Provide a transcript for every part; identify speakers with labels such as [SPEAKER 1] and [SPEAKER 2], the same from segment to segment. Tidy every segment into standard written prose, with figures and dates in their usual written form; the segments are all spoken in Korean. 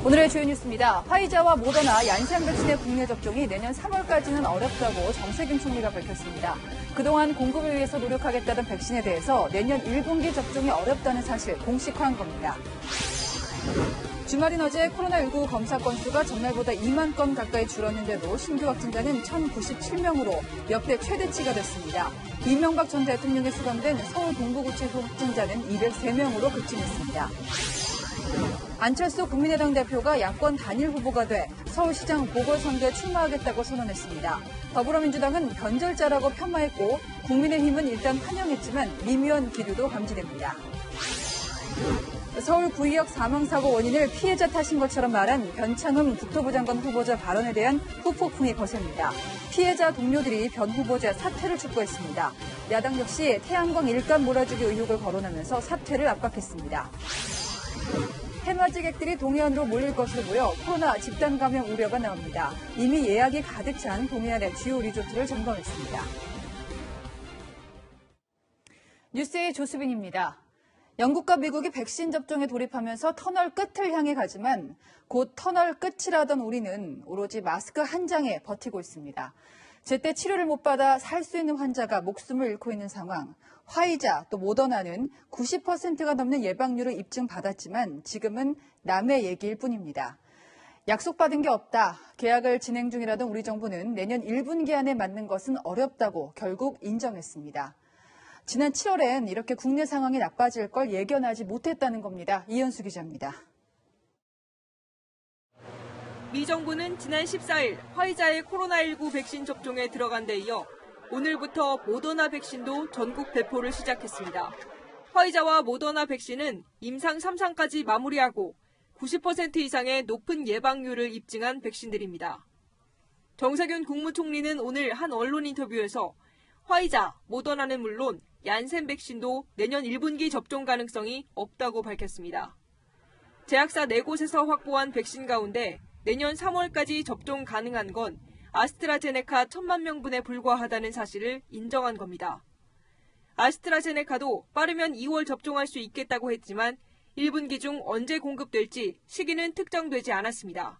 [SPEAKER 1] 오늘의 주요 뉴스입니다. 화이자와 모더나, 얀센 백신의 국내 접종이 내년 3월까지는 어렵다고 정세균 총리가 밝혔습니다. 그동안 공급을 위해서 노력하겠다던 백신에 대해서 내년 1분기 접종이 어렵다는 사실 공식화한 겁니다. 주말인 어제 코로나19 검사 건수가 전날보다 2만 건 가까이 줄었는데도 신규 확진자는 1,097명으로 역대 최대치가 됐습니다. 이명박 전 대통령에 수감된 서울 동부구치소 확진자는 203명으로 급증했습니다. 안철수 국민의당 대표가 야권 단일 후보가 돼 서울시장 보궐선거에 출마하겠다고 선언했습니다. 더불어민주당은 변절자라고 폄하했고 국민의힘은 일단 환영했지만 미묘한 기류도 감지됩니다. 서울 구의역 사망사고 원인을 피해자 탓인 것처럼 말한 변창흠 국토부 장관 후보자 발언에 대한 후폭풍이 거셉니다. 피해자 동료들이 변 후보자 사퇴를 촉구했습니다. 야당 역시 태양광 일감 몰아주기 의혹을 거론하면서 사퇴를 압박했습니다. 해맞이객들이 동해안으로 몰릴 것으로 보여 코로나 집단 감염 우려가 나옵니다. 이미 예약이 가득 찬 동해안의 주요 리조트를 점검했습니다. 뉴스의 조수빈입니다. 영국과 미국이 백신 접종에 돌입하면서 터널 끝을 향해 가지만 곧 터널 끝이라던 우리는 오로지 마스크 한 장에 버티고 있습니다. 제때 치료를 못 받아 살 수 있는 환자가 목숨을 잃고 있는 상황. 화이자 또 모더나는 90%가 넘는 예방률을 입증받았지만 지금은 남의 얘기일 뿐입니다. 약속받은 게 없다. 계약을 진행 중이라던 우리 정부는 내년 1분기 안에 맞는 것은 어렵다고 결국 인정했습니다. 지난 7월엔 이렇게 국내 상황이 나빠질 걸 예견하지 못했다는 겁니다. 이현수 기자입니다.
[SPEAKER 2] 미 정부는 지난 14일 화이자의 코로나19 백신 접종에 들어간 데 이어 오늘부터 모더나 백신도 전국 배포를 시작했습니다. 화이자와 모더나 백신은 임상 3상까지 마무리하고 90% 이상의 높은 예방률을 입증한 백신들입니다. 정세균 국무총리는 오늘 한 언론 인터뷰에서 화이자, 모더나는 물론 얀센 백신도 내년 1분기 접종 가능성이 없다고 밝혔습니다. 제약사 4곳에서 확보한 백신 가운데 내년 3월까지 접종 가능한 건 아스트라제네카 1,000만 명분에 불과하다는 사실을 인정한 겁니다. 아스트라제네카도 빠르면 2월 접종할 수 있겠다고 했지만 1분기 중 언제 공급될지 시기는 특정되지 않았습니다.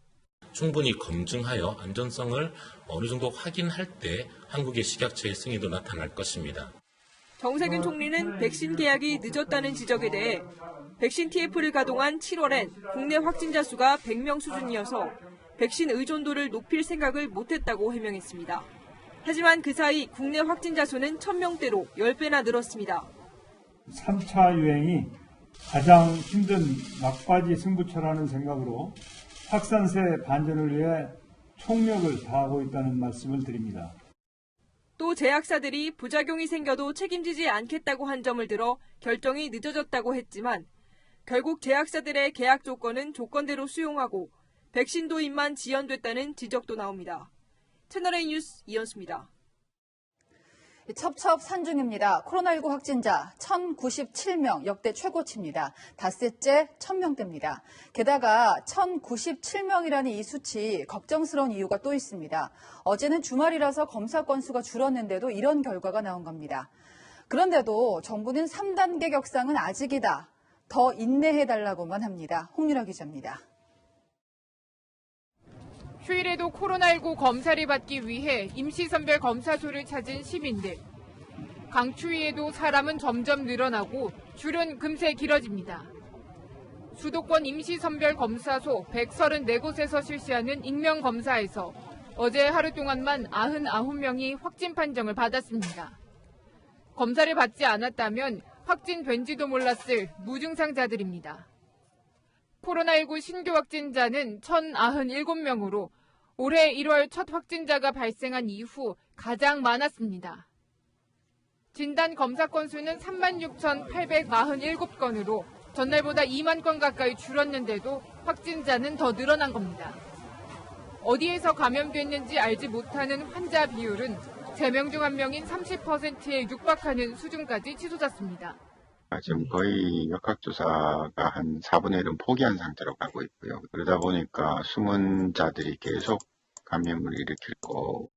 [SPEAKER 3] 충분히 검증하여 안전성을 어느 정도 확인할 때 한국의 식약처의 승인도 나타날 것입니다.
[SPEAKER 2] 정세균 총리는 백신 계약이 늦었다는 지적에 대해 백신 TF를 가동한 7월엔 국내 확진자 수가 100명 수준이어서 백신 의존도를 높일 생각을 못했다고 해명했습니다. 하지만 그 사이 국내 확진자 수는 1,000명대로 10배나 늘었습니다.
[SPEAKER 4] 3차 유행이 가장 힘든 막바지 승부처라는 생각으로 확산세 반전을 위해 총력을 다하고 있다는 말씀을 드립니다.
[SPEAKER 2] 또 제약사들이 부작용이 생겨도 책임지지 않겠다고 한 점을 들어 결정이 늦어졌다고 했지만 결국 제약사들의 계약 조건은 조건대로 수용하고 백신 도입만 지연됐다는 지적도 나옵니다. 채널A 뉴스 이현수입니다.
[SPEAKER 1] 첩첩산중입니다. 코로나19 확진자 1,097명 역대 최고치입니다. 닷새째 1,000명대입니다. 게다가 1,097명이라는 이 수치 걱정스러운 이유가 또 있습니다. 어제는 주말이라서 검사 건수가 줄었는데도 이런 결과가 나온 겁니다. 그런데도 정부는 3단계 격상은 아직이다. 더 인내해달라고만 합니다. 홍유라 기자입니다.
[SPEAKER 5] 휴일에도 코로나19 검사를 받기 위해 임시선별 검사소를 찾은 시민들. 강추위에도 사람은 점점 늘어나고 줄은 금세 길어집니다. 수도권 임시선별 검사소 134곳에서 실시하는 익명검사에서 어제 하루 동안만 99명이 확진 판정을 받았습니다. 검사를 받지 않았다면 확진된지도 몰랐을 무증상자들입니다. 코로나19 신규 확진자는 1,097명으로 올해 1월 첫 확진자가 발생한 이후 가장 많았습니다. 진단 검사 건수는 36,847건으로 전날보다 2만 건 가까이 줄었는데도 확진자는 더 늘어난 겁니다. 어디에서 감염됐는지 알지 못하는 환자 비율은 3명 중 1명인 30%에 육박하는 수준까지 치솟았습니다.
[SPEAKER 6] 지금 거의 역학조사가 한 4분의 1은 포기한 상태로 가고 있고요. 그러다 보니까 숨은 자들이 계속 감염을 일으킬 거고.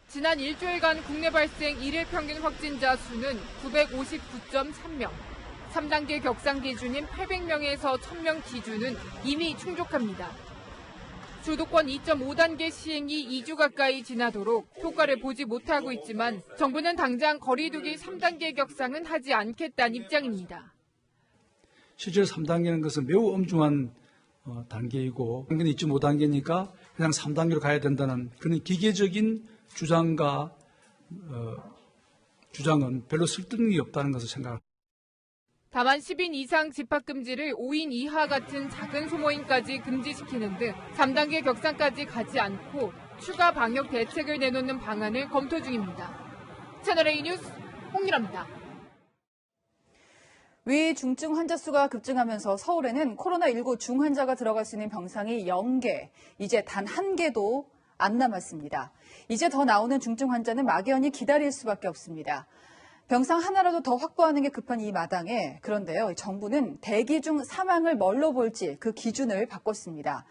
[SPEAKER 5] 지난 일주일간 국내 발생 일일 평균 확진자 수는 959.3명. 3단계 격상 기준인 800명에서 1000명 기준은 이미 충족합니다. 수도권 2.5단계 시행이 2주 가까이 지나도록 효과를 보지 못하고 있지만 정부는 당장 거리두기 3단계 격상은 하지 않겠다는 입장입니다.
[SPEAKER 7] 실제로 3단계는 것은 매우 엄중한 단계이고 단계는 2.5단계니까 그냥 3단계로 가야 된다는 그런 기계적인 주장은 별로 설득력이 없다는 것을 생각합니다.
[SPEAKER 5] 다만 10인 이상 집합금지를 5인 이하 같은 작은 소모임까지 금지시키는 등 3단계 격상까지 가지 않고 추가 방역 대책을 내놓는 방안을 검토 중입니다. 채널A 뉴스 홍일아입니다.
[SPEAKER 1] 위 중증 환자 수가 급증하면서 서울에는 코로나19 중환자가 들어갈 수 있는 병상이 0개, 이제 단 1개도 안 남았습니다. 이제 더 나오는 중증 환자는 막연히 기다릴 수밖에 없습니다. 병상 하나라도 더 확보하는 게 급한 이 마당에 그런데요, 정부는 대기 중 사망을 뭘로 볼지 그 기준을 바꿨습니다.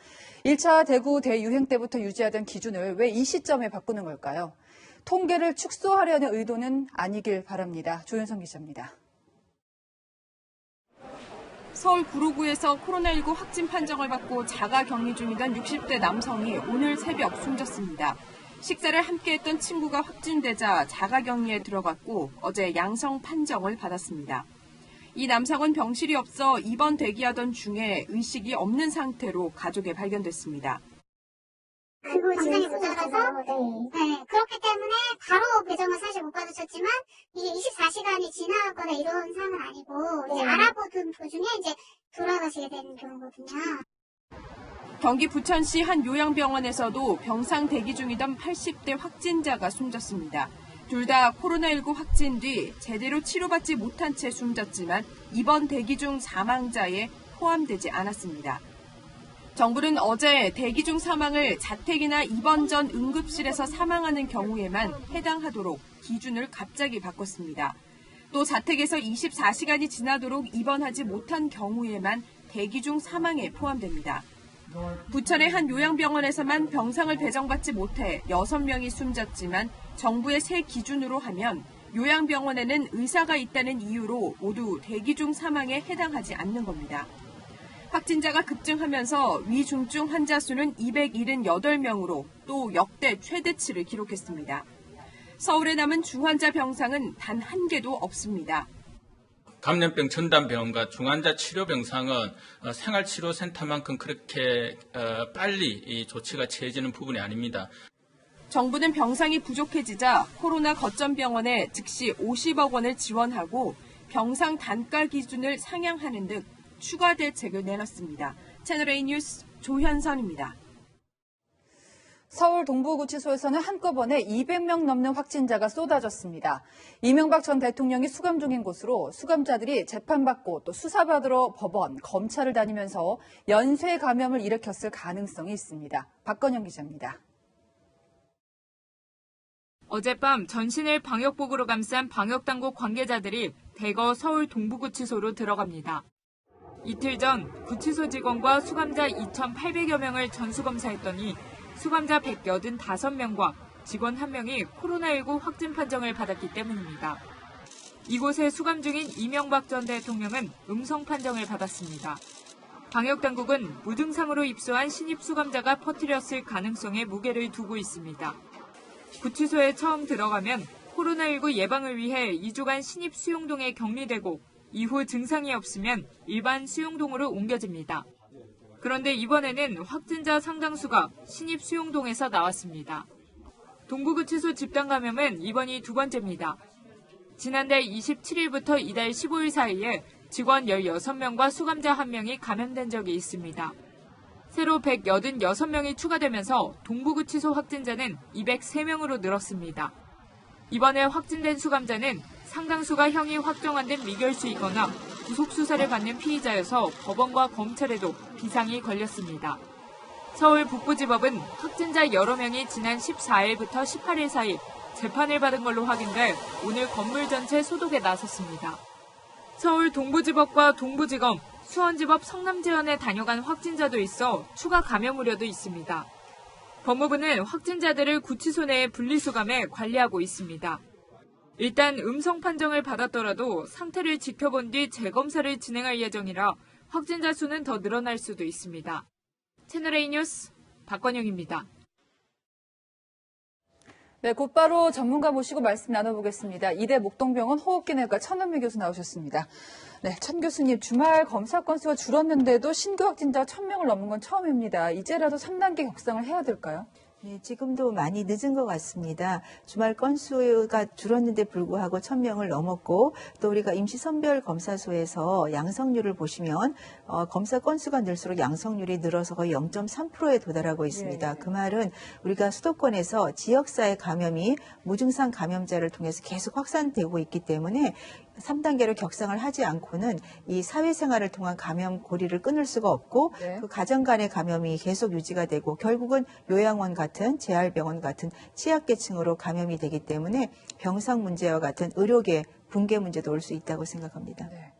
[SPEAKER 1] 1차 대구 대유행 때부터 유지하던 기준을 왜 이 시점에 바꾸는 걸까요? 통계를 축소하려는 의도는 아니길 바랍니다. 조윤성 기자입니다.
[SPEAKER 2] 서울 구로구에서 코로나19 확진 판정을 받고 자가 격리 중이던 60대 남성이 오늘 새벽 숨졌습니다. 식사를 함께 했던 친구가 확진되자 자가 격리에 들어갔고 어제 양성 판정을 받았습니다. 이 남성은 병실이 없어 입원 대기하던 중에 의식이 없는 상태로 가족에 발견됐습니다.
[SPEAKER 8] 병상이 모자라서 그렇기 때문에 바로 배정을 사실 못 받으셨지만 이게 24시간이 지나거나 이런 상황은 아니고 이제 알아보던 도중에 이제 돌아가시게 되는 경우거든요.
[SPEAKER 2] 경기 부천시 한 요양병원에서도 병상 대기 중이던 80대 확진자가 숨졌습니다. 둘 다 코로나19 확진 뒤 제대로 치료받지 못한 채 숨졌지만 입원 대기 중 사망자에 포함되지 않았습니다. 정부는 어제 대기 중 사망을 자택이나 입원 전 응급실에서 사망하는 경우에만 해당하도록 기준을 갑자기 바꿨습니다. 또 자택에서 24시간이 지나도록 입원하지 못한 경우에만 대기 중 사망에 포함됩니다. 부천의 한 요양병원에서만 병상을 배정받지 못해 6명이 숨졌지만 정부의 새 기준으로 하면 요양병원에는 의사가 있다는 이유로 모두 대기 중 사망에 해당하지 않는 겁니다. 확진자가 급증하면서 위중증 환자 수는 278명으로 또 역대 최대치를 기록했습니다. 서울에 남은 중환자 병상은 단 1개도 없습니다.
[SPEAKER 9] 감염병 전담병원과 중환자 치료 병상은 생활치료센터만큼 그렇게 빨리 이 조치가 취해지는 부분이 아닙니다.
[SPEAKER 2] 정부는 병상이 부족해지자 코로나 거점병원에 즉시 50억 원을 지원하고 병상 단가 기준을 상향하는 등 추가 대책을 내놨습니다. 채널A 뉴스 조현선입니다.
[SPEAKER 1] 서울 동부구치소에서는 한꺼번에 200명 넘는 확진자가 쏟아졌습니다. 이명박 전 대통령이 수감 중인 곳으로 수감자들이 재판받고 또 수사받으러 법원, 검찰을 다니면서 연쇄 감염을 일으켰을 가능성이 있습니다. 박건영 기자입니다.
[SPEAKER 5] 어젯밤 전신을 방역복으로 감싼 방역당국 관계자들이 대거 서울 동부구치소로 들어갑니다. 이틀 전 구치소 직원과 수감자 2,800여 명을 전수검사했더니 수감자 185명과 직원 1명이 코로나19 확진 판정을 받았기 때문입니다. 이곳에 수감 중인 이명박 전 대통령은 음성 판정을 받았습니다. 방역당국은 무증상으로 입소한 신입 수감자가 퍼뜨렸을 가능성에 무게를 두고 있습니다. 구치소에 처음 들어가면 코로나19 예방을 위해 2주간 신입 수용동에 격리되고 이후 증상이 없으면 일반 수용동으로 옮겨집니다. 그런데 이번에는 확진자 상당수가 신입 수용동에서 나왔습니다. 동부구치소 집단 감염은 이번이 두 번째입니다. 지난달 27일부터 이달 15일 사이에 직원 16명과 수감자 1명이 감염된 적이 있습니다. 새로 186명이 추가되면서 동부구치소 확진자는 203명으로 늘었습니다. 이번에 확진된 수감자는 상당수가 형이 확정한 데 미결수이거나 구속수사를 받는 피의자여서 법원과 검찰에도 비상이 걸렸습니다. 서울 북부지법은 확진자 여러 명이 지난 14일부터 18일 사이 재판을 받은 걸로 확인돼 오늘 건물 전체 소독에 나섰습니다. 서울 동부지법과 동부지검, 수원지법 성남지원에 다녀간 확진자도 있어 추가 감염 우려도 있습니다. 법무부는 확진자들을 구치소 내에 분리수감해 관리하고 있습니다. 일단 음성 판정을 받았더라도 상태를 지켜본 뒤 재검사를 진행할 예정이라 확진자 수는 더 늘어날 수도 있습니다. 채널A 뉴스 박관영입니다.
[SPEAKER 1] 네, 곧바로 전문가 모시고 말씀 나눠보겠습니다. 이대 목동병원 호흡기내과 천은미 교수 나오셨습니다. 네, 천 교수님, 주말 검사 건수가 줄었는데도 신규 확진자가 1,000명을 넘은 건 처음입니다. 이제라도 3단계 격상을 해야 될까요?
[SPEAKER 10] 네, 지금도 많이 늦은 것 같습니다. 주말 건수가 줄었는데 불구하고 1,000명을 넘었고 또 우리가 임시선별 검사소에서 양성률을 보시면 검사 건수가 늘수록 양성률이 늘어서 거의 0.3%에 도달하고 있습니다. 그 말은 우리가 수도권에서 지역사회 감염이 무증상 감염자를 통해서 계속 확산되고 있기 때문에 3단계로 격상을 하지 않고는 이 사회생활을 통한 감염 고리를 끊을 수가 없고 그 가정 간의 감염이 계속 유지가 되고 결국은 요양원 같은 재활병원 같은 취약계층으로 감염이 되기 때문에 병상 문제와 같은 의료계 붕괴 문제도 올 수 있다고 생각합니다.
[SPEAKER 1] 네.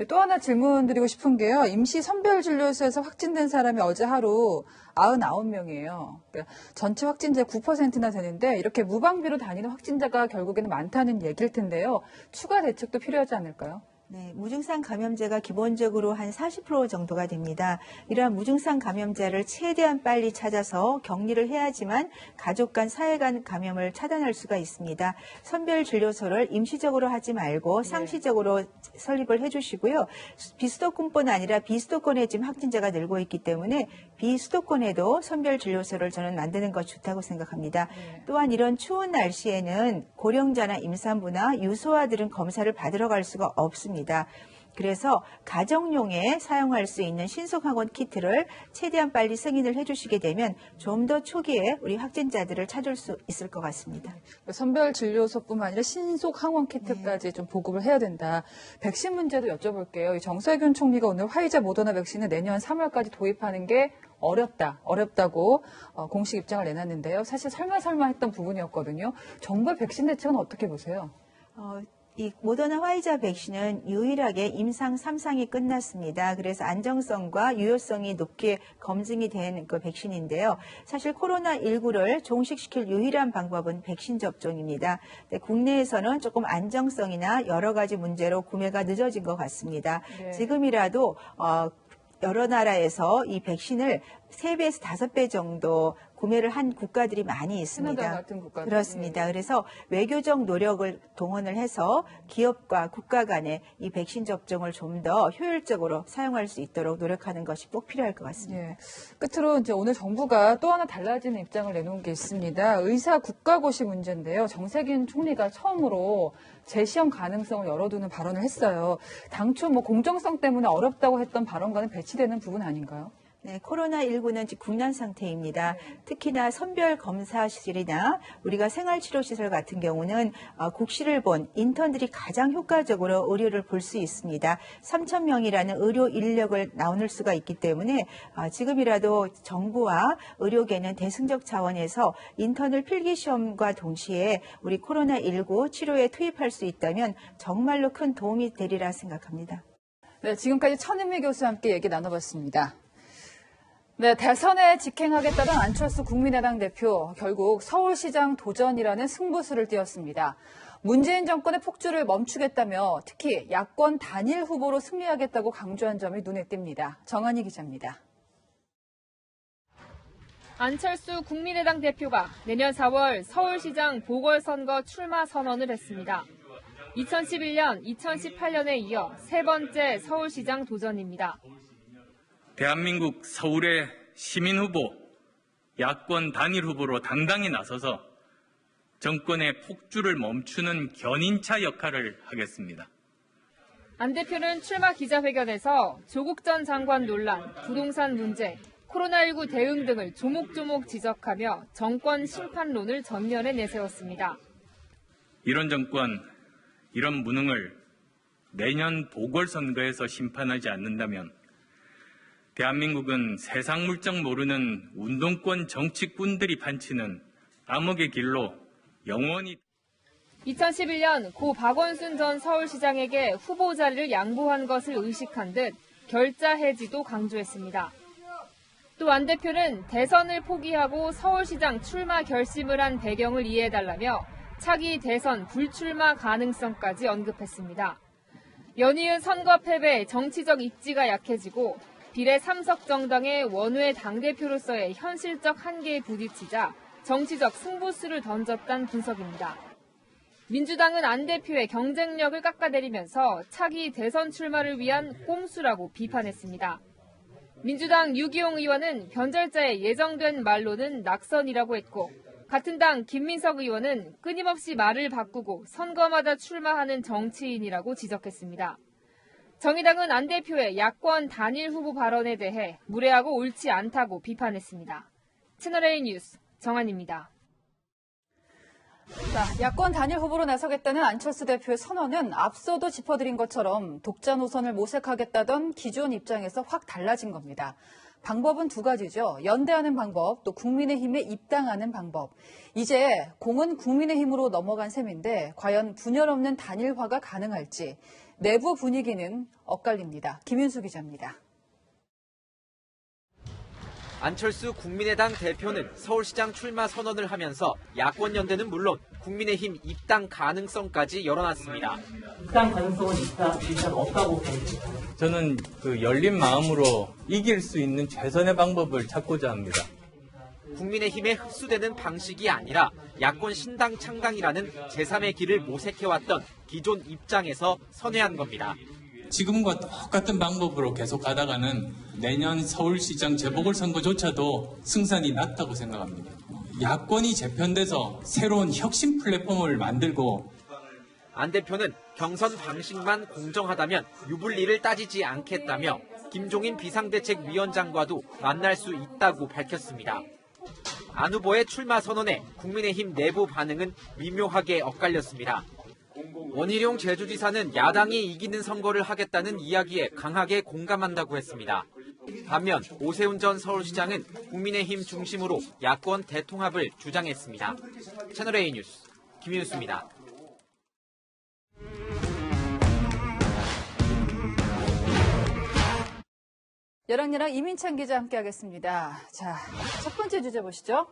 [SPEAKER 1] 또 하나 질문 드리고 싶은 게요. 임시 선별진료소에서 확진된 사람이 어제 하루 99명이에요. 그러니까 전체 확진자의 9%나 되는데 이렇게 무방비로 다니는 확진자가 결국에는 많다는 얘기일 텐데요. 추가 대책도 필요하지 않을까요?
[SPEAKER 10] 네, 무증상 감염자가 기본적으로 한 40% 정도가 됩니다. 이러한 무증상 감염자를 최대한 빨리 찾아서 격리를 해야지만 가족 간, 사회 간 감염을 차단할 수가 있습니다. 선별진료소를 임시적으로 하지 말고 상시적으로 설립을 해주시고요. 비수도권뿐 아니라 비수도권에 지금 확진자가 늘고 있기 때문에 비수도권에도 선별진료소를 저는 만드는 것이 좋다고 생각합니다. 또한 이런 추운 날씨에는 고령자나 임산부나 유소아들은 검사를 받으러 갈 수가 없습니다. 그래서 가정용에 사용할 수 있는 신속항원 키트를 최대한 빨리 승인을 해주시게 되면 좀 더 초기에 우리 확진자들을 찾을 수 있을 것 같습니다.
[SPEAKER 1] 선별진료소뿐만 아니라 신속항원 키트까지 좀 보급을 해야 된다. 백신 문제도 여쭤볼게요. 정세균 총리가 오늘 화이자 모더나 백신을 내년 3월까지 도입하는 게 어렵다고 공식 입장을 내놨는데요. 사실 설마 했던 부분이었거든요. 정부의 백신 대책은 어떻게 보세요?
[SPEAKER 10] 이 모더나 화이자 백신은 유일하게 임상 3상이 끝났습니다. 그래서 안정성과 유효성이 높게 검증이 된 그 백신인데요. 사실 코로나19를 종식시킬 유일한 방법은 백신 접종입니다. 국내에서는 조금 안정성이나 여러 가지 문제로 구매가 늦어진 것 같습니다. 지금이라도 여러 나라에서 이 백신을 3배에서 5배 정도 구매를 한 국가들이 많이 있습니다.
[SPEAKER 1] 캐나다 같은 국가들.
[SPEAKER 10] 그렇습니다. 그래서 외교적 노력을 동원을 해서 기업과 국가 간에 이 백신 접종을 좀 더 효율적으로 사용할 수 있도록 노력하는 것이 꼭 필요할 것 같습니다.
[SPEAKER 1] 끝으로 이제 오늘 정부가 또 하나 달라지는 입장을 내놓은 게 있습니다. 의사 국가고시 문제인데요. 정세균 총리가 처음으로 재시험 가능성을 열어두는 발언을 했어요. 당초 공정성 때문에 어렵다고 했던 발언과는 배치되는 부분 아닌가요?
[SPEAKER 10] 네, 코로나19는 지금 국난 상태입니다. 특히나 선별검사실이나 우리가 생활치료시설 같은 경우는 국시를 본 인턴들이 가장 효과적으로 의료를 볼 수 있습니다. 3,000명이라는 의료 인력을 나눌 수가 있기 때문에 지금이라도 정부와 의료계는 대승적 차원에서 인턴을 필기시험과 동시에 우리 코로나19 치료에 투입할 수 있다면 정말로 큰 도움이 되리라 생각합니다.
[SPEAKER 1] 네, 지금까지 천은미 교수와 함께 얘기 나눠봤습니다. 네, 대선에 직행하겠다던 안철수 국민의당 대표, 결국 서울시장 도전이라는 승부수를 띄웠습니다. 문재인 정권의 폭주를 멈추겠다며 특히 야권 단일 후보로 승리하겠다고 강조한 점이 눈에 띕니다. 정한희 기자입니다.
[SPEAKER 5] 안철수 국민의당 대표가 내년 4월 서울시장 보궐선거 출마 선언을 했습니다. 2011년, 2018년에 이어 세 번째 서울시장 도전입니다.
[SPEAKER 9] 대한민국 서울의 시민 후보, 야권 단일 후보로 당당히 나서서 정권의 폭주를 멈추는 견인차 역할을 하겠습니다.
[SPEAKER 5] 안 대표는 출마 기자회견에서 조국 전 장관 논란, 부동산 문제, 코로나19 대응 등을 조목조목 지적하며 정권 심판론을 전면에 내세웠습니다.
[SPEAKER 9] 이런 정권, 이런 무능을 내년 보궐선거에서 심판하지 않는다면 대한민국은 세상 물정 모르는 운동권 정치꾼들이 판치는 암흑의 길로 영원히
[SPEAKER 5] 2011년 고 박원순 전 서울시장에게 후보 자리를 양보한 것을 의식한 듯 결자 해지도 강조했습니다. 또 안 대표는 대선을 포기하고 서울시장 출마 결심을 한 배경을 이해해달라며 차기 대선 불출마 가능성까지 언급했습니다. 연이은 선거 패배, 정치적 입지가 약해지고 비례 3석 정당의 원외 당대표로서의 현실적 한계에 부딪히자 정치적 승부수를 던졌다는 분석입니다. 민주당은 안 대표의 경쟁력을 깎아내리면서 차기 대선 출마를 위한 꼼수라고 비판했습니다. 민주당 유기용 의원은 변절자의 예정된 말로는 낙선이라고 했고 같은 당 김민석 의원은 끊임없이 말을 바꾸고 선거마다 출마하는 정치인이라고 지적했습니다. 정의당은 안 대표의 야권 단일 후보 발언에 대해 무례하고 옳지 않다고 비판했습니다. 채널A 뉴스 정한입니다.
[SPEAKER 1] 자, 야권 단일 후보로 나서겠다는 안철수 대표의 선언은 앞서도 짚어드린 것처럼 독자 노선을 모색하겠다던 기존 입장에서 확 달라진 겁니다. 방법은 두 가지죠. 연대하는 방법, 또 국민의힘에 입당하는 방법. 이제 공은 국민의힘으로 넘어간 셈인데 과연 분열 없는 단일화가 가능할지 내부 분위기는 엇갈립니다. 김윤수 기자입니다.
[SPEAKER 11] 안철수 국민의당 대표는 서울시장 출마 선언을 하면서 야권 연대는 물론 국민의힘 입당 가능성까지 열어놨습니다.
[SPEAKER 12] 입당 가능성은 일단 없다고 보입니다.
[SPEAKER 9] 저는 열린 마음으로 이길 수 있는 최선의 방법을 찾고자 합니다.
[SPEAKER 11] 국민의힘에 흡수되는 방식이 아니라 야권 신당 창당이라는 제3의 길을 모색해왔던 기존 입장에서 선회한 겁니다.
[SPEAKER 13] 지금과 똑같은 방법으로 계속 가다가는 내년 서울시장 재보궐선거조차도 승산이 낮다고 생각합니다. 야권이 재편돼서 새로운 혁신 플랫폼을 만들고
[SPEAKER 11] 안 대표는 경선 방식만 공정하다면 유불리를 따지지 않겠다며 김종인 비상대책위원장과도 만날 수 있다고 밝혔습니다. 안 후보의 출마 선언에 국민의힘 내부 반응은 미묘하게 엇갈렸습니다. 원희룡 제주지사는 야당이 이기는 선거를 하겠다는 이야기에 강하게 공감한다고 했습니다. 반면 오세훈 전 서울시장은 국민의힘 중심으로 야권 대통합을 주장했습니다. 채널A 뉴스 김윤수입니다.
[SPEAKER 1] 여랑여랑 이민찬 기자 함께하겠습니다. 자, 첫 번째 주제 보시죠.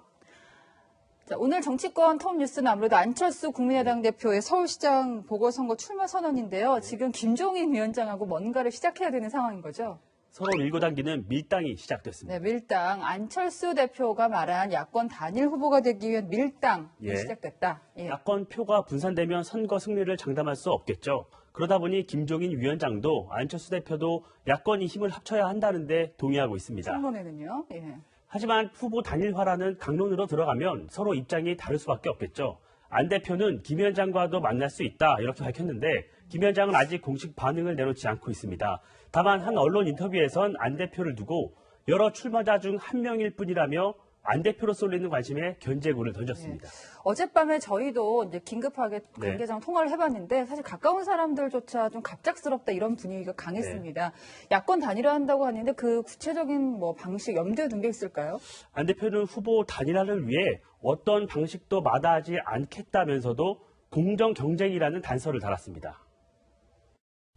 [SPEAKER 1] 자, 오늘 정치권 톱뉴스는 아무래도 안철수 국민의당 대표의 서울시장 보궐선거 출마 선언인데요. 지금 김종인 위원장하고 뭔가를 시작해야 되는 상황인 거죠?
[SPEAKER 14] 서로 밀고 당기는 밀당이 시작됐습니다.
[SPEAKER 1] 네, 밀당. 안철수 대표가 말한 야권 단일 후보가 되기 위한 밀당이 시작됐다. 예.
[SPEAKER 14] 야권 표가 분산되면 선거 승리를 장담할 수 없겠죠. 그러다 보니 김종인 위원장도 안철수 대표도 야권이 힘을 합쳐야 한다는데 동의하고 있습니다.
[SPEAKER 1] 청론회는요? 예.
[SPEAKER 14] 하지만 후보 단일화라는 강론으로 들어가면 서로 입장이 다를 수밖에 없겠죠. 안 대표는 김 위원장과도 만날 수 있다 이렇게 밝혔는데 김 위원장은 아직 공식 반응을 내놓지 않고 있습니다. 다만 한 언론 인터뷰에선 안 대표를 두고 여러 출마자 중 한 명일 뿐이라며 안 대표로 쏠리는 관심에 견제구를 던졌습니다.
[SPEAKER 1] 네. 어젯밤에 저희도 이제 긴급하게 관계자랑 통화를 해봤는데 사실 가까운 사람들조차 좀 갑작스럽다 이런 분위기가 강했습니다. 야권 단일화한다고 하는데 그 구체적인 뭐 방식 염두에 둔 게 있을까요?
[SPEAKER 14] 안 대표는 후보 단일화를 위해 어떤 방식도 마다하지 않겠다면서도 공정 경쟁이라는 단서를 달았습니다.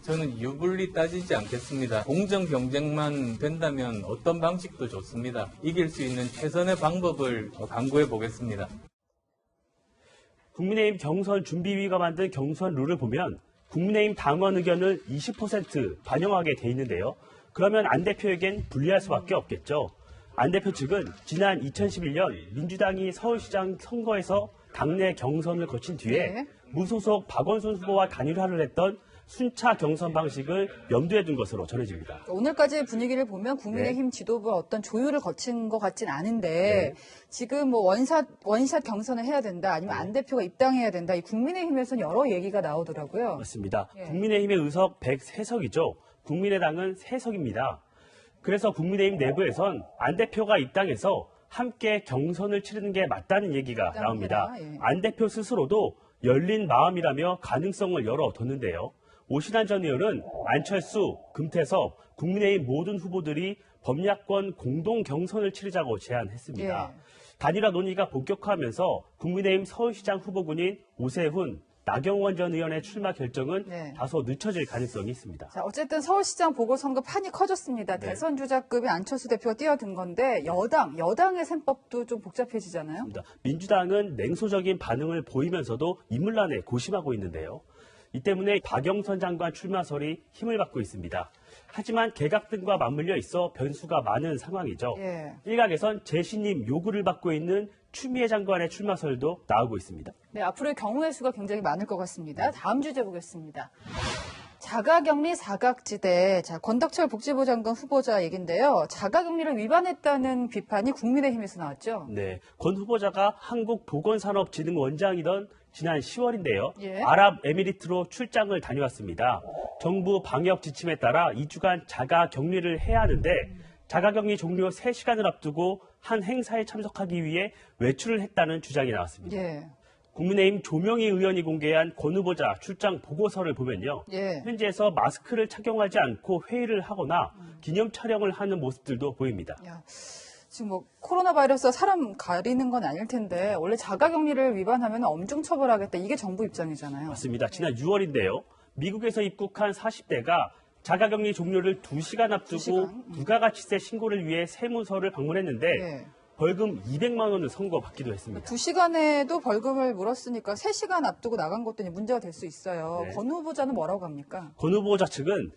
[SPEAKER 9] 저는 유불리 따지지 않겠습니다. 공정 경쟁만 된다면 어떤 방식도 좋습니다. 이길 수 있는 최선의 방법을 강구해 보겠습니다.
[SPEAKER 14] 국민의힘 경선 준비위가 만든 경선 룰을 보면 국민의힘 당원 의견을 20% 반영하게 돼 있는데요. 그러면 안 대표에겐 불리할 수밖에 없겠죠. 안 대표 측은 지난 2011년 민주당이 서울시장 선거에서 당내 경선을 거친 뒤에 무소속 박원순 후보와 단일화를 했던 순차 경선 방식을 염두에 둔 것으로 전해집니다.
[SPEAKER 1] 오늘까지의 분위기를 보면 국민의힘 지도부가 어떤 조율을 거친 것 같진 않은데 지금 뭐 원샷 경선을 해야 된다 아니면 안 대표가 입당해야 된다. 이 국민의힘에서는 여러 얘기가 나오더라고요.
[SPEAKER 14] 맞습니다. 국민의힘의 의석 103석이죠. 국민의당은 3석입니다. 그래서 국민의힘 내부에선 안 대표가 입당해서 함께 경선을 치르는 게 맞다는 얘기가 나옵니다. 안 대표 스스로도 열린 마음이라며 가능성을 열어뒀는데요. 오신환 전 의원은 안철수, 금태섭, 국민의힘 모든 후보들이 범야권 공동 경선을 치르자고 제안했습니다. 단일화 논의가 본격화하면서 국민의힘 서울시장 후보군인 오세훈, 나경원 전 의원의 출마 결정은
[SPEAKER 1] 네.
[SPEAKER 14] 다소 늦춰질 가능성이 있습니다.
[SPEAKER 1] 자, 어쨌든 서울시장 보궐선거 판이 커졌습니다.
[SPEAKER 14] 네.
[SPEAKER 1] 대선 주자급의 안철수 대표가 뛰어든 건데 여당의 셈법도 좀 복잡해지잖아요.
[SPEAKER 14] 민주당은 냉소적인 반응을 보이면서도 인물난에 고심하고 있는데요. 이 때문에 박영선 장관 출마설이 힘을 받고 있습니다. 하지만 개각 등과 맞물려 있어 변수가 많은 상황이죠.
[SPEAKER 1] 예.
[SPEAKER 14] 일각에선 재신임 요구를 받고 있는 추미애 장관의 출마설도 나오고 있습니다.
[SPEAKER 1] 네, 앞으로의 경우의 수가 굉장히 많을 것 같습니다. 다음 주제 보겠습니다. 자가격리 사각지대. 자, 권덕철 복지부 장관 후보자 얘긴데요. 자가격리를 위반했다는 비판이 국민의힘에서 나왔죠.
[SPEAKER 14] 네, 권 후보자가 한국보건산업진흥원장이던 지난 10월인데요.
[SPEAKER 1] 예.
[SPEAKER 14] 아랍에미리트로 출장을 다녀왔습니다. 정부 방역 지침에 따라 2주간 자가격리를 해야 하는데 자가격리 종료 3시간을 앞두고 한 행사에 참석하기 위해 외출을 했다는 주장이 나왔습니다.
[SPEAKER 1] 예.
[SPEAKER 14] 국민의힘 조명희 의원이 공개한 권 후보자 출장 보고서를 보면요.
[SPEAKER 1] 예.
[SPEAKER 14] 현지에서 마스크를 착용하지 않고 회의를 하거나 기념 촬영을 하는 모습들도 보입니다.
[SPEAKER 1] 지금 뭐 코로나 바이러스가 사람 가리는 건 아닐 텐데 원래 자가격리를 위반하면 엄중 처벌하겠다. 이게 정부 입장이잖아요.
[SPEAKER 14] 맞습니다. 지난 6월인데요. 미국에서 입국한 40대가 자가격리 종료를 2시간 앞두고 부가가치세 신고를 위해 세무서를 방문했는데
[SPEAKER 1] 예.
[SPEAKER 14] 벌금 200만 원을 선고받기도 했습니다.
[SPEAKER 1] 2시간에도 벌금을 물었으니까 3시간 앞두고 나간 것도 문제가 될 수 있어요.
[SPEAKER 14] 네.
[SPEAKER 1] 권 후보자는 뭐라고 합니까?
[SPEAKER 14] 권 후보자 측은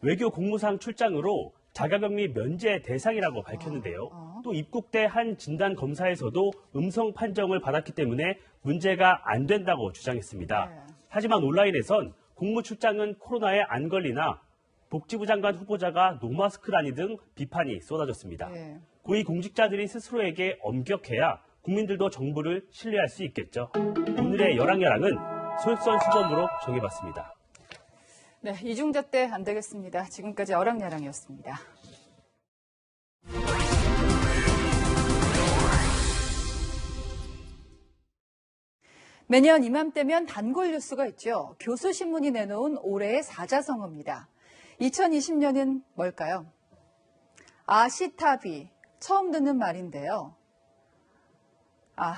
[SPEAKER 14] 외교 공무상 출장으로 자가격리 면제 대상이라고 밝혔는데요. 또 입국대 한 진단 검사에서도 음성 판정을 받았기 때문에 문제가 안 된다고 주장했습니다. 하지만 온라인에선 공무 출장은 코로나에 안 걸리나 복지부 장관 후보자가 노마스크라니 등 비판이 쏟아졌습니다.
[SPEAKER 1] 네.
[SPEAKER 14] 고위 공직자들이 스스로에게 엄격해야 국민들도 정부를 신뢰할 수 있겠죠. 오늘의 여랑여랑은 솔선수범으로 정해봤습니다.
[SPEAKER 1] 네, 이중잣대 안 되겠습니다. 지금까지 어랑야랑이었습니다. 매년 이맘때면 단골 뉴스가 있죠. 교수신문이 내놓은 올해의 사자성어입니다. 2020년은 뭘까요? 아시타비, 처음 듣는 말인데요.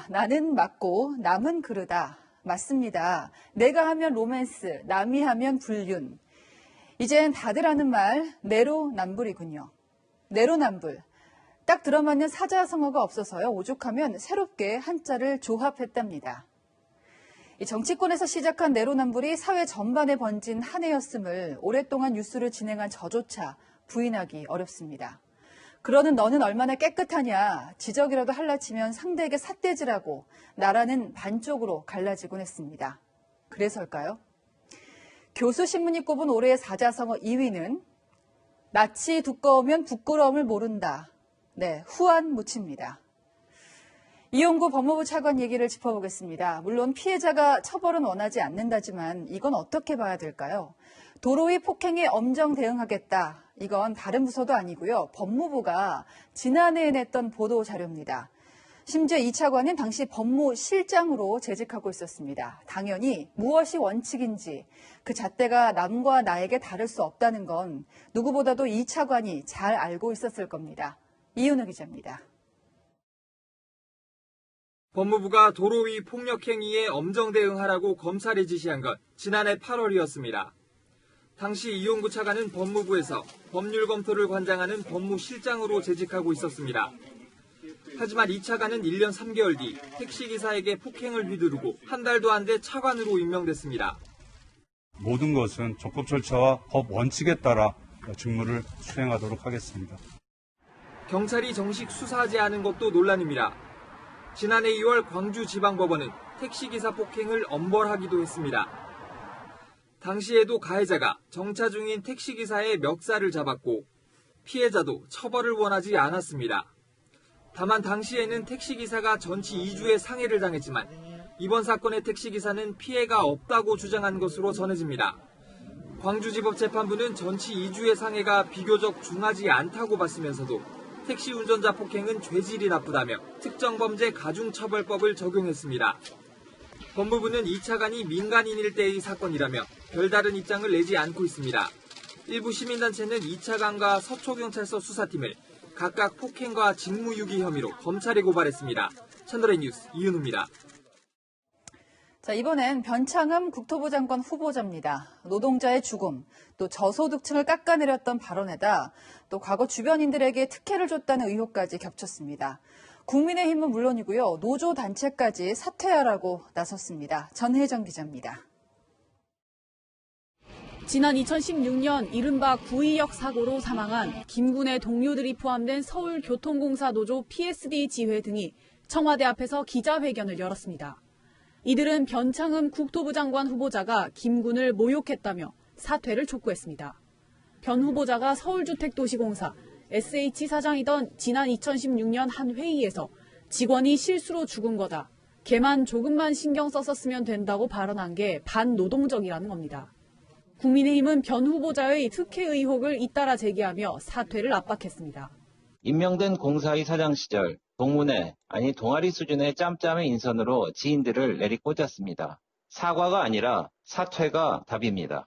[SPEAKER 1] 나는 맞고 남은 그르다. 맞습니다. 내가 하면 로맨스, 남이 하면 불륜. 이젠 다들 하는 말 내로남불이군요. 내로남불. 딱 들어맞는 사자성어가 없어서요. 오죽하면 새롭게 한자를 조합했답니다. 이 정치권에서 시작한 내로남불이 사회 전반에 번진 한 해였음을 오랫동안 뉴스를 진행한 저조차 부인하기 어렵습니다. 그러는 너는 얼마나 깨끗하냐, 지적이라도 할라치면 상대에게 삿대질하고 나라는 반쪽으로 갈라지곤 했습니다. 그래서일까요? 교수신문이 꼽은 올해의 사자성어 2위는 낯이 두꺼우면 부끄러움을 모른다. 네, 후안무치입니다. 이용구 법무부 차관 얘기를 짚어보겠습니다. 물론 피해자가 처벌은 원하지 않는다지만 이건 어떻게 봐야 될까요? 도로 위 폭행에 엄정 대응하겠다. 이건 다른 부서도 아니고요. 법무부가 지난해에 냈던 보도 자료입니다. 심지어 이 차관은 당시 법무실장으로 재직하고 있었습니다. 당연히 무엇이 원칙인지 그 잣대가 남과 나에게 다를 수 없다는 건 누구보다도 이 차관이 잘 알고 있었을 겁니다. 이윤우 기자입니다.
[SPEAKER 15] 법무부가 도로 위 폭력 행위에 엄정 대응하라고 검찰에 지시한 건 지난해 8월이었습니다. 당시 이용구 차관은 법무부에서 법률 검토를 관장하는 법무실장으로 재직하고 있었습니다. 하지만 이 차관은 1년 3개월 뒤 택시기사에게 폭행을 휘두르고 한 달도 안 돼 차관으로 임명됐습니다.
[SPEAKER 16] 모든 것은 적법 절차와 법 원칙에 따라 직무를 수행하도록 하겠습니다.
[SPEAKER 15] 경찰이 정식 수사하지 않은 것도 논란입니다. 지난해 2월 광주지방법원은 택시기사 폭행을 엄벌하기도 했습니다. 당시에도 가해자가 정차 중인 택시기사의 멱살을 잡았고 피해자도 처벌을 원하지 않았습니다. 다만 당시에는 택시기사가 전치 2주의 상해를 당했지만 이번 사건의 택시기사는 피해가 없다고 주장한 것으로 전해집니다. 광주지법재판부는 전치 2주의 상해가 비교적 중하지 않다고 봤으면서도 택시 운전자 폭행은 죄질이 나쁘다며 특정범죄 가중처벌법을 적용했습니다. 법무부는 이 차관이 민간인일 때의 사건이라며 별다른 입장을 내지 않고 있습니다. 일부 시민단체는 이 차관과 서초경찰서 수사팀을 각각 폭행과 직무유기 혐의로 검찰에 고발했습니다. 채널A 뉴스 이윤우입니다.
[SPEAKER 1] 자, 이번엔 변창흠 국토부 장관 후보자입니다. 노동자의 죽음, 또 저소득층을 깎아내렸던 발언에다 또 과거 주변인들에게 특혜를 줬다는 의혹까지 겹쳤습니다. 국민의힘은 물론이고요. 노조 단체까지 사퇴하라고 나섰습니다. 전혜정 기자입니다.
[SPEAKER 17] 지난 2016년 이른바 구의역 사고로 사망한 김군의 동료들이 포함된 서울교통공사 노조 PSD 지회 등이 청와대 앞에서 기자회견을 열었습니다. 이들은 변창흠 국토부 장관 후보자가 김군을 모욕했다며 사퇴를 촉구했습니다. 변 후보자가 서울주택도시공사 SH 사장이던 지난 2016년 한 회의에서 직원이 실수로 죽은 거다. 걔만 조금만 신경 썼었으면 된다고 발언한 게 반노동적이라는 겁니다. 국민의힘은 변 후보자의 특혜 의혹을 잇따라 제기하며 사퇴를 압박했습니다.
[SPEAKER 18] 임명된 공사의 사장 시절 동문회, 아니 동아리 수준의 짬짬의 인선으로 지인들을 내리꽂았습니다. 사과가 아니라 사퇴가 답입니다.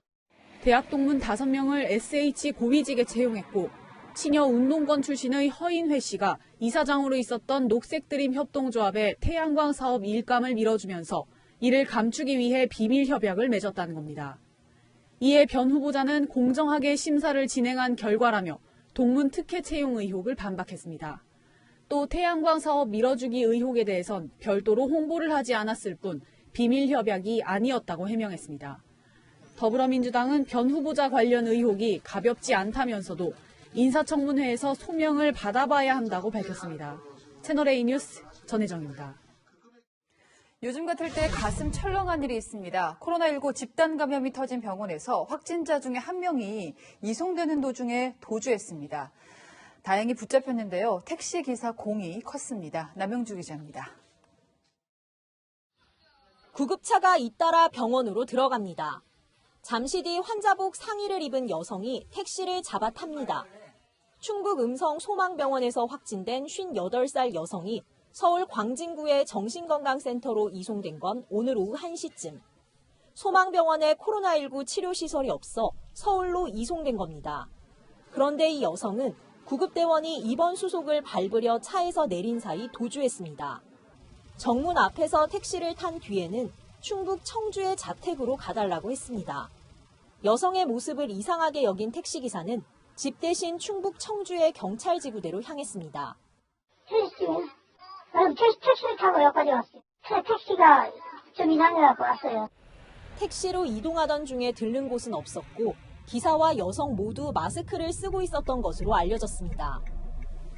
[SPEAKER 17] 대학 동문 5명을 SH 고위직에 채용했고 친여 운동권 출신의 허인회 씨가 이사장으로 있었던 녹색드림 협동조합의 태양광 사업 일감을 밀어주면서 이를 감추기 위해 비밀 협약을 맺었다는 겁니다. 이에 변 후보자는 공정하게 심사를 진행한 결과라며 동문 특혜 채용 의혹을 반박했습니다. 또 태양광 사업 밀어주기 의혹에 대해선 별도로 홍보를 하지 않았을 뿐 비밀 협약이 아니었다고 해명했습니다. 더불어민주당은 변 후보자 관련 의혹이 가볍지 않다면서도 인사청문회에서 소명을 받아봐야 한다고 밝혔습니다. 채널A 뉴스 전혜정입니다.
[SPEAKER 1] 요즘 같을 때 가슴 철렁한 일이 있습니다. 코로나19 집단 감염이 터진 병원에서 확진자 중에 한 명이 이송되는 도중에 도주했습니다. 다행히 붙잡혔는데요. 택시기사 공이 컸습니다. 남영주 기자입니다.
[SPEAKER 19] 구급차가 잇따라 병원으로 들어갑니다. 잠시 뒤 환자복 상의를 입은 여성이 택시를 잡아탑니다. 충북 음성 소망병원에서 확진된 58살 여성이 서울 광진구의 정신건강센터로 이송된 건 오늘 오후 1시쯤. 소망병원에 코로나19 치료시설이 없어 서울로 이송된 겁니다. 그런데 이 여성은 구급대원이 입원 수속을 밟으려 차에서 내린 사이 도주했습니다. 정문 앞에서 택시를 탄 뒤에는 충북 청주의 자택으로 가달라고 했습니다. 여성의 모습을 이상하게 여긴 택시기사는 집 대신 충북 청주의 경찰지구대로 향했습니다.
[SPEAKER 8] 택시를 타고 여기까지 왔어요. 택시가 좀 이상해갖고 왔어요.
[SPEAKER 19] 택시로 이동하던 중에 들른 곳은 없었고 기사와 여성 모두 마스크를 쓰고 있었던 것으로 알려졌습니다.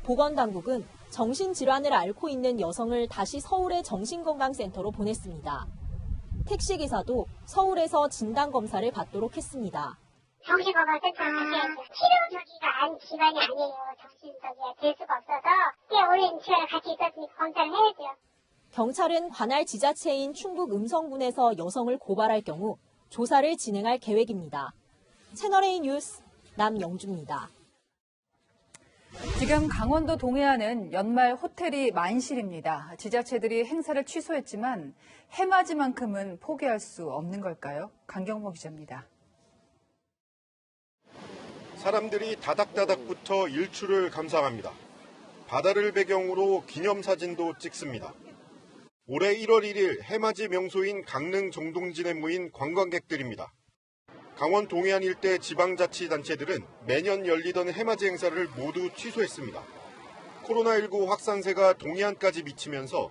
[SPEAKER 19] 보건당국은 정신질환을 앓고 있는 여성을 다시 서울의 정신건강센터로 보냈습니다. 택시기사도 서울에서 진단검사를 받도록 했습니다.
[SPEAKER 8] 정신건강센터는 치료적인 기관이 아니에요. 정신적이야 될 수가 없어서 우리 제가 같이 있었으니까 검사를 해야죠.
[SPEAKER 19] 경찰은 관할 지자체인 충북 음성군에서 여성을 고발할 경우 조사를 진행할 계획입니다. 채널A 뉴스 남영주입니다.
[SPEAKER 1] 지금 강원도 동해안은 연말 호텔이 만실입니다. 지자체들이 행사를 취소했지만 해맞이만큼은 포기할 수 없는 걸까요? 강경모 기자입니다.
[SPEAKER 20] 사람들이 다닥다닥부터 일출을 감상합니다. 바다를 배경으로 기념사진도 찍습니다. 올해 1월 1일 해맞이 명소인 강릉 정동진에 모인 관광객들입니다. 강원 동해안 일대 지방자치단체들은 매년 열리던 해맞이 행사를 모두 취소했습니다. 코로나19 확산세가 동해안까지 미치면서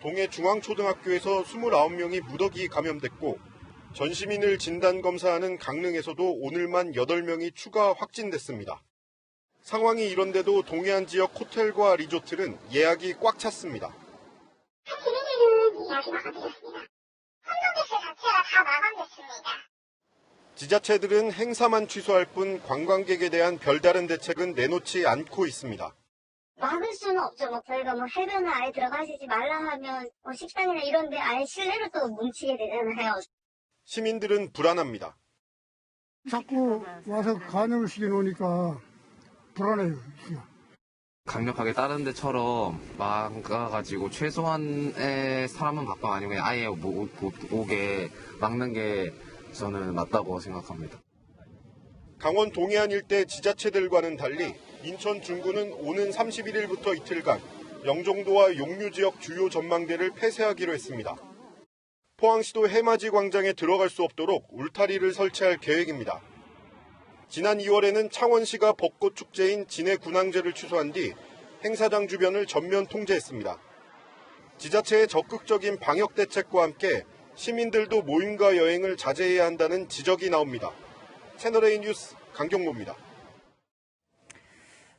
[SPEAKER 20] 동해중앙초등학교에서 29명이 무더기 감염됐고 전 시민을 진단검사하는 강릉에서도 오늘만 8명이 추가 확진됐습니다. 상황이 이런데도 동해안 지역 호텔과 리조트는 예약이 꽉 찼습니다.
[SPEAKER 8] 기능에는 예약이 마감되었습니다. 항공객실 자체가 다 마감됐습니다.
[SPEAKER 20] 지자체들은 행사만 취소할 뿐 관광객에 대한 별다른 대책은 내놓지 않고 있습니다.
[SPEAKER 8] 막을 수는 없죠. 저희가 해변을 아예 들어가시지 말라 하면 식당이나 이런 데 아예 실내로 또 뭉치게 되잖아요.
[SPEAKER 20] 시민들은 불안합니다.
[SPEAKER 21] 자꾸 와서 간염을 시켜놓으니까 불안해요.
[SPEAKER 22] 강력하게 다른 데처럼 막아가지고 최소한의 사람은 막방 아니고 그냥 아예 못 오게 막는 게 저는 맞다고 생각합니다.
[SPEAKER 20] 강원 동해안 일대 지자체들과는 달리 인천 중구는 오는 31일부터 이틀간 영종도와 용류 지역 주요 전망대를 폐쇄하기로 했습니다. 포항시도 해맞이 광장에 들어갈 수 없도록 울타리를 설치할 계획입니다. 지난 2월에는 창원시가 벚꽃 축제인 진해 군항제를 취소한 뒤 행사장 주변을 전면 통제했습니다. 지자체의 적극적인 방역 대책과 함께 시민들도 모임과 여행을 자제해야 한다는 지적이 나옵니다. 채널A 뉴스 강경모입니다.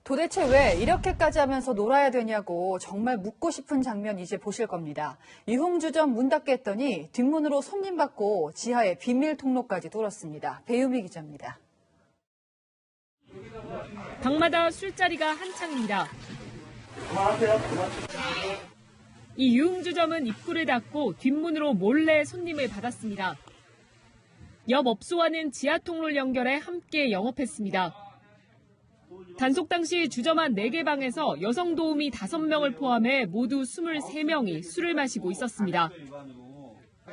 [SPEAKER 1] 도대체 왜 이렇게까지 하면서 놀아야 되냐고 정말 묻고 싶은 장면 이제 보실 겁니다. 유흥주점 문 닫게 했더니 뒷문으로 손님 받고 지하에 비밀 통로까지 뚫었습니다. 배유미 기자입니다.
[SPEAKER 3] 방마다 술자리가 한창입니다. 이 유흥주점은 입구를 닫고 뒷문으로 몰래 손님을 받았습니다. 옆 업소와는 지하 통로를 연결해 함께 영업했습니다. 단속 당시 주점 한 4개 방에서 여성 도우미 5명을 포함해 모두 23명이 술을 마시고 있었습니다.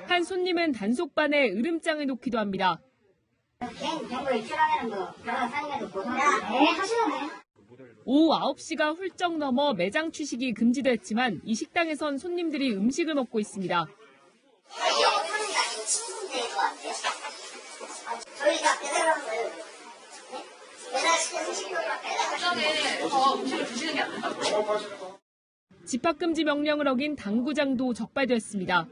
[SPEAKER 3] 한 손님은 단속반에 으름장을 놓기도 합니다. 오후 9시가 훌쩍 넘어 매장 취식이 금지됐지만 이 식당에선 손님들이 음식을 먹고 있습니다.
[SPEAKER 8] 저희가 배달한 거예요.
[SPEAKER 3] 집합금지 명령을 어긴 당구장도 적발됐습니다.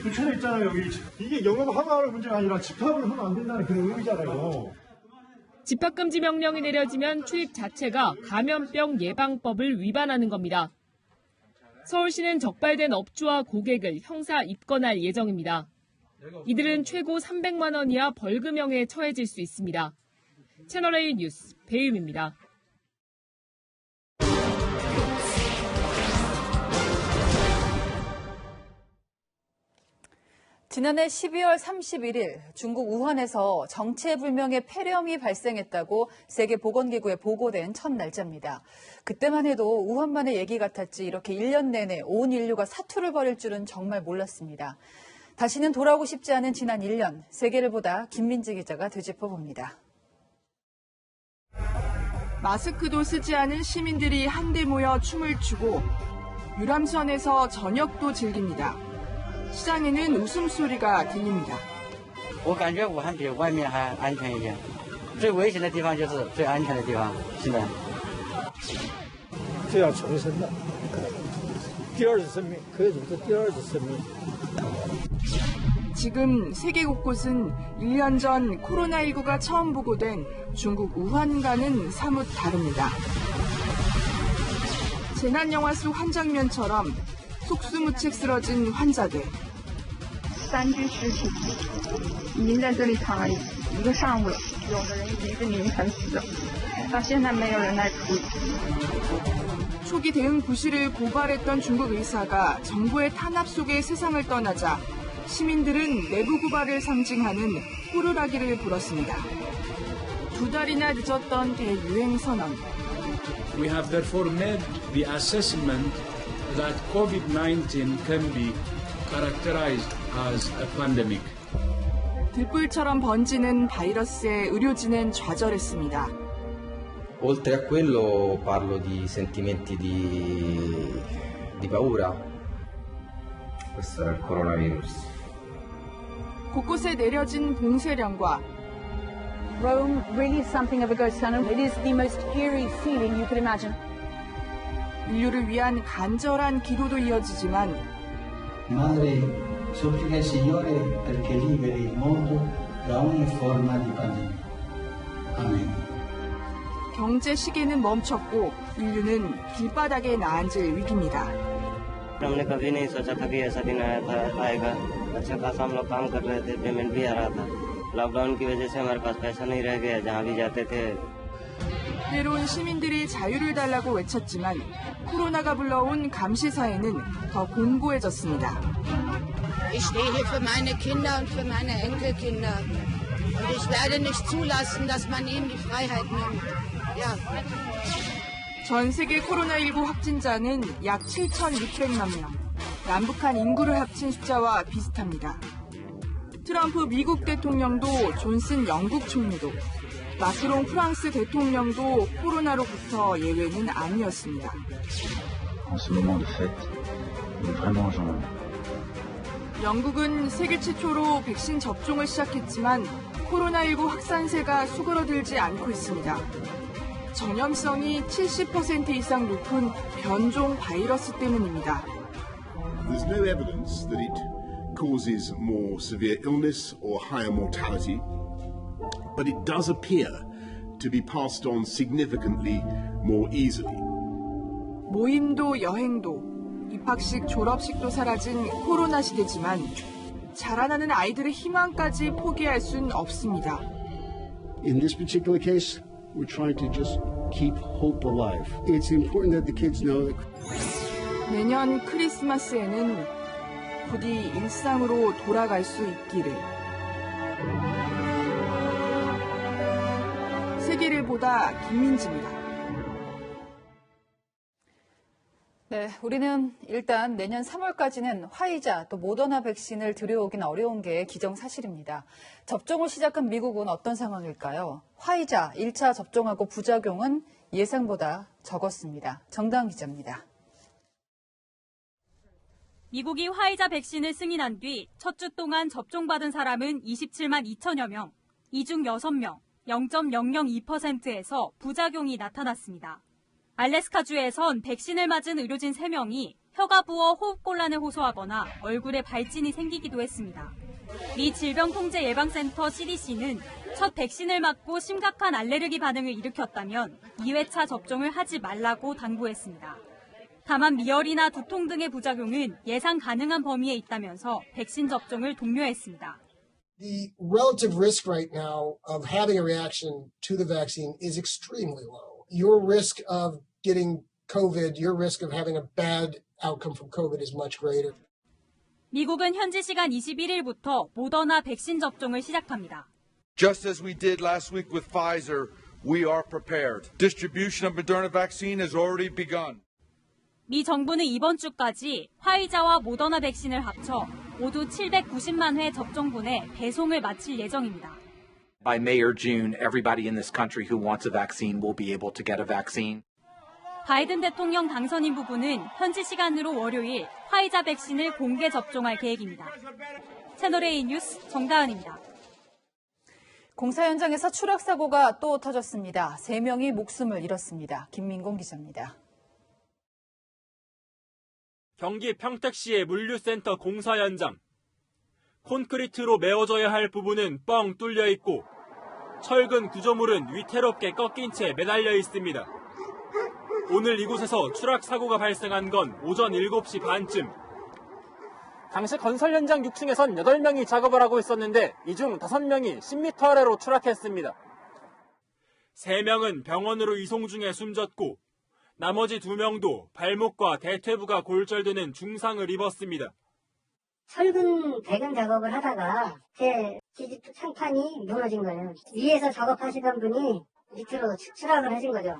[SPEAKER 4] 불편했잖아요, 여기. 이게 영업하는 문제가 아니라 집합을 하면 안 된다는 그런 의미잖아요.
[SPEAKER 3] 집합금지 명령이 내려지면 출입 자체가 감염병 예방법을 위반하는 겁니다. 서울시는 적발된 업주와 고객을 형사 입건할 예정입니다. 이들은 최고 300만 원 이하 벌금형에 처해질 수 있습니다. 채널A 뉴스 배유미입니다.
[SPEAKER 1] 지난해 12월 31일 중국 우한에서 정체불명의 폐렴이 발생했다고 세계보건기구에 보고된 첫 날짜입니다. 그때만 해도 우한만의 얘기 같았지 이렇게 1년 내내 온 인류가 사투를 벌일 줄은 정말 몰랐습니다. 다시는 돌아오고 싶지 않은 지난 1년, 세계를 보다 김민지 기자가 되짚어봅니다.
[SPEAKER 2] 마스크도 쓰지 않은 시민들이 한데 모여 춤을 추고 유람선에서 저녁도 즐깁니다. 시장에는 웃음소리가 들립니다.
[SPEAKER 23] 我感觉武汉比外面还安全一点，最危险的地方就是最安全的地方。现在，
[SPEAKER 4] 这要重生了，第二次生命，可以说是第二次生命。
[SPEAKER 2] 지금 세계 곳곳은 1년 전 코로나19가 처음 보고된 중국 우한과는 사뭇 다릅니다. 재난영화 속 한 장면처럼 속수무책 쓰러진 환자들.
[SPEAKER 24] 3具尸体已经在这里躺了一个上午了，有的人已经是凌晨死的，到现在没有人来处理。
[SPEAKER 2] 초기 대응 부실을 고발했던 중국 의사가 정부의 탄압 속에 세상을 떠나자 시민들은 내부 고발을 상징하는 호루라기를 불었습니다. 2달이나 늦었던 대유행 선언.
[SPEAKER 25] We have therefore made the assessment that COVID-19 can be characterized as a pandemic.
[SPEAKER 2] 들불처럼 번지는 바이러스에 의료진은 좌절했습니다.
[SPEAKER 26] Oltre a quello parlo di sentimenti di paura. Questo era il coronavirus.
[SPEAKER 2] 곳곳에 내려진 봉쇄령과
[SPEAKER 27] Rome really is something of a ghost town. It is the most eerie feeling you could imagine.
[SPEAKER 2] 인류를 위한 간절한 기도도 이어지지만
[SPEAKER 28] Madre, supplica il Signore perché liberi il mondo da ogni forma di pandemia. Amen.
[SPEAKER 2] 경제 시계는 멈췄고 인류는 길바닥에 나앉을 위기입니다.
[SPEAKER 23] हमने कभी नहीं सोचा था कि ऐसा दिन आएगा। अच्छा खासा हम लोग काम कर रहे थे, पेमेंट भी आ रहा था। लॉकडाउन की वजह से हमारे पास पैसा नहीं रह गया, जहाँ भी जाते थे।
[SPEAKER 2] 때론 시민들이 자유를 달라고 외쳤지만 코로나가 불러온 감시 사회는 더 공고해졌습니다.
[SPEAKER 29] Ich stehe hier für meine Kinder und für meine Enkelkinder. Und ich werde nicht zulassen, dass man ihnen die Freiheit nimmt. Ja.
[SPEAKER 2] 전 세계 코로나19 확진자는 약 7,600만 명. 남북한 인구를 합친 숫자와 비슷합니다. 트럼프 미국 대통령도 존슨 영국 총리도 마크롱 프랑스 대통령도 코로나로부터 예외는 아니었습니다.
[SPEAKER 6] En ce moment de fête,
[SPEAKER 2] 영국은 세계 최초로 백신 접종을 시작했지만 코로나19 확산세가 수그러들지 않고 있습니다. 전염성이 70% 이상 높은 변종 바이러스 때문입니다.
[SPEAKER 5] There's no evidence that it causes more severe illness or higher mortality, but it does appear to be passed on significantly more easily.
[SPEAKER 2] 모임도 여행도 입학식 졸업식도 사라진 코로나 시대지만 자라나는 아이들의 희망까지 포기할 순 없습니다.
[SPEAKER 28] In this particular case, we're trying to just keep hope alive. It's important that the kids know that
[SPEAKER 2] 내년 크리스마스에는 부디 일상으로 돌아갈 수 있기를. 세계일보다 김민지입니다.
[SPEAKER 1] 네, 우리는 일단 내년 3월까지는 화이자 또 모더나 백신을 들여오긴 어려운 게 기정사실입니다. 접종을 시작한 미국은 어떤 상황일까요? 화이자 1차 접종하고 부작용은 예상보다 적었습니다. 정다은 기자입니다.
[SPEAKER 7] 미국이 화이자 백신을 승인한 뒤 첫 주 동안 접종받은 사람은 27만 2천여 명, 이 중 6명, 0.002%에서 부작용이 나타났습니다. 알래스카주에선 백신을 맞은 의료진 3명이 혀가 부어 호흡곤란을 호소하거나 얼굴에 발진이 생기기도 했습니다. 미 질병통제예방센터 CDC는 첫 백신을 맞고 심각한 알레르기 반응을 일으켰다면 2회차 접종을 하지 말라고 당부했습니다. 다만 미열이나 두통 등의 부작용은 예상 가능한 범위에 있다면서 백신 접종을 독려했습니다.
[SPEAKER 9] The relative risk right now of having a reaction to the vaccine is extremely low. Your risk of getting COVID, your risk of having a bad outcome from COVID is much greater.
[SPEAKER 7] 미국은 현지 시간 21일부터 모더나 백신 접종을 시작합니다.
[SPEAKER 10] Just as we did last week with Pfizer, we are prepared. Distribution of Moderna vaccine has already begun.
[SPEAKER 7] 미 정부는 이번 주까지 화이자와 모더나 백신을 합쳐 모두 790만 회 접종분의 배송을 마칠 예정입니다.
[SPEAKER 11] By May or June, everybody in this country who wants a vaccine will be able to get a vaccine.
[SPEAKER 7] 바이든 대통령 당선인 부부는 현지 시간으로 월요일 화이자 백신을 공개 접종할 계획입니다. 채널A 뉴스 정다은입니다.
[SPEAKER 1] 공사 현장에서 추락 사고가 또 터졌습니다. 3명이 목숨을 잃었습니다. 김민공 기자입니다.
[SPEAKER 12] 경기 평택시의 물류센터 공사 현장. 콘크리트로 메워져야 할 부분은 뻥 뚫려 있고 철근 구조물은 위태롭게 꺾인 채 매달려 있습니다. 오늘 이곳에서 추락 사고가 발생한 건 오전 7시 반쯤. 당시 건설 현장 6층에선 8명이 작업을 하고 있었는데 이 중 5명이 10m 아래로 추락했습니다. 3명은 병원으로 이송 중에 숨졌고 나머지 2명도 발목과 대퇴부가 골절되는 중상을 입었습니다.
[SPEAKER 13] 철근 배근 작업을 하다가 제 지지투 창판이 무너진 거예요. 위에서 작업하시던 분이 밑으로 추락을 하신 거죠.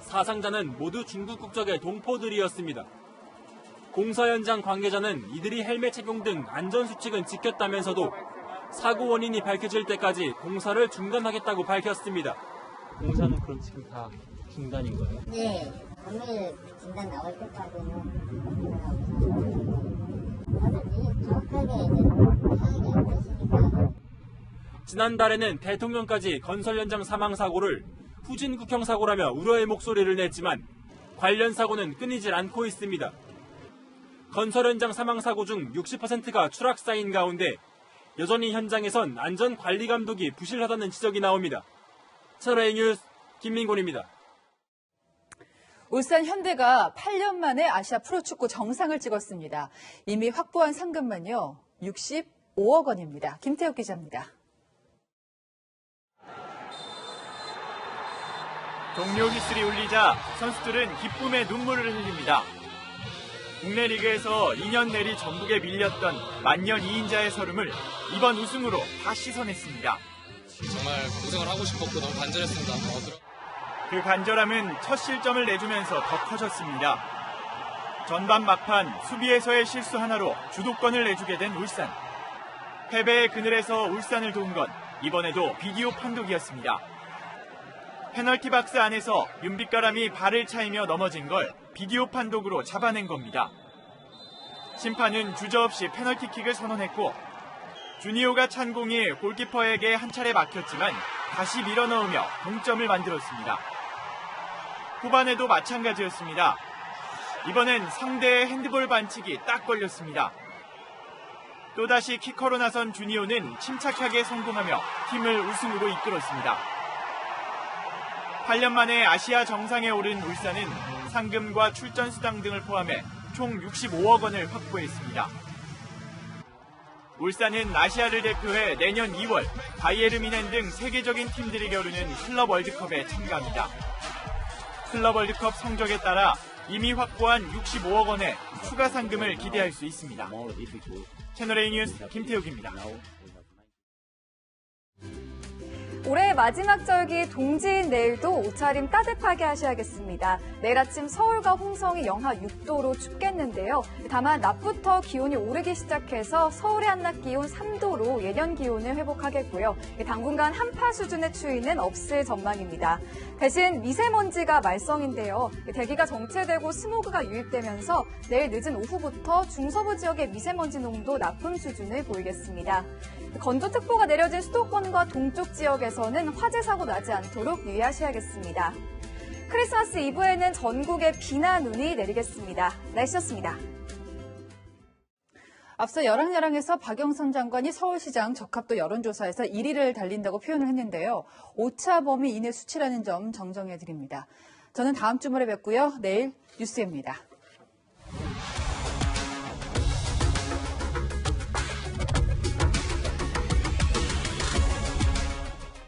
[SPEAKER 12] 사상자는 모두 중국 국적의 동포들이었습니다. 공사 현장 관계자는 이들이 헬멧 착용 등 안전수칙은 지켰다면서도 사고 원인이 밝혀질 때까지 공사를 중단하겠다고 밝혔습니다.
[SPEAKER 14] 공사는 그럼 지금 다 중단인 거예요?
[SPEAKER 13] 네, 오늘 중단 나올 때까지는
[SPEAKER 12] 지난달에는 대통령까지 건설 현장 사망 사고를 후진국형 사고라며 우려의 목소리를 냈지만 관련 사고는 끊이질 않고 있습니다. 건설 현장 사망 사고 중 60%가 추락사인 가운데 여전히 현장에선 안전관리 감독이 부실하다는 지적이 나옵니다. 채널A 뉴스 김민곤입니다.
[SPEAKER 1] 울산 현대가 8년 만에 아시아 프로축구 정상을 찍었습니다. 이미 확보한 상금만요, 65억 원입니다. 김태욱 기자입니다.
[SPEAKER 16] 동료 휘슬이 울리자 선수들은 기쁨의 눈물을 흘립니다. 국내 리그에서 2년 내리 전북에 밀렸던 만년 2인자의 서름을 이번 우승으로 다 씻어냈습니다.
[SPEAKER 30] 정말 우승을 하고 싶었고 너무 간절했습니다.
[SPEAKER 16] 그 간절함은 첫 실점을 내주면서 더 커졌습니다. 전반 막판 수비에서의 실수 하나로 주도권을 내주게 된 울산. 패배의 그늘에서 울산을 도운 건 이번에도 비디오 판독이었습니다. 페널티 박스 안에서 윤빛가람이 발을 차이며 넘어진 걸 비디오 판독으로 잡아낸 겁니다. 심판은 주저없이 페널티킥을 선언했고 주니오가 찬 공이 골키퍼에게 한 차례 막혔지만 다시 밀어넣으며 동점을 만들었습니다. 후반에도 마찬가지였습니다. 이번엔 상대의 핸드볼 반칙이 딱 걸렸습니다. 또다시 키커로 나선 주니오는 침착하게 성공하며 팀을 우승으로 이끌었습니다. 8년 만에 아시아 정상에 오른 울산은 상금과 출전 수당 등을 포함해 총 65억 원을 확보했습니다. 울산은 아시아를 대표해 내년 2월 바이에른 뮌헨 등 세계적인 팀들이 겨루는 클럽 월드컵에 참가합니다. 클럽 월드컵 성적에 따라 이미 확보한 65억 원의 추가 상금을 기대할 수 있습니다. 채널A 뉴스 김태욱입니다.
[SPEAKER 3] 올해의 마지막 절기 동지인 내일도 옷차림 따뜻하게 하셔야겠습니다. 내일 아침 서울과 홍성이 영하 6도로 춥겠는데요. 다만 낮부터 기온이 오르기 시작해서 서울의 한낮 기온 3도로 예년 기온을 회복하겠고요. 당분간 한파 수준의 추위는 없을 전망입니다. 대신 미세먼지가 말썽인데요. 대기가 정체되고 스모그가 유입되면서 내일 늦은 오후부터 중서부 지역의 미세먼지 농도 나쁨 수준을 보이겠습니다. 건조특보가 내려진 수도권과 동쪽 지역에서는 화재 사고 나지 않도록 유의하셔야겠습니다. 크리스마스 이브에는 전국에 비나 눈이 내리겠습니다. 날씨였습니다.
[SPEAKER 1] 앞서 여랑여랑에서 박영선 장관이 서울시장 적합도 여론조사에서 1위를 달린다고 표현을 했는데요. 오차 범위 이내 수치라는 점 정정해드립니다. 저는 다음 주말에 뵙고요. 내일 뉴스입니다.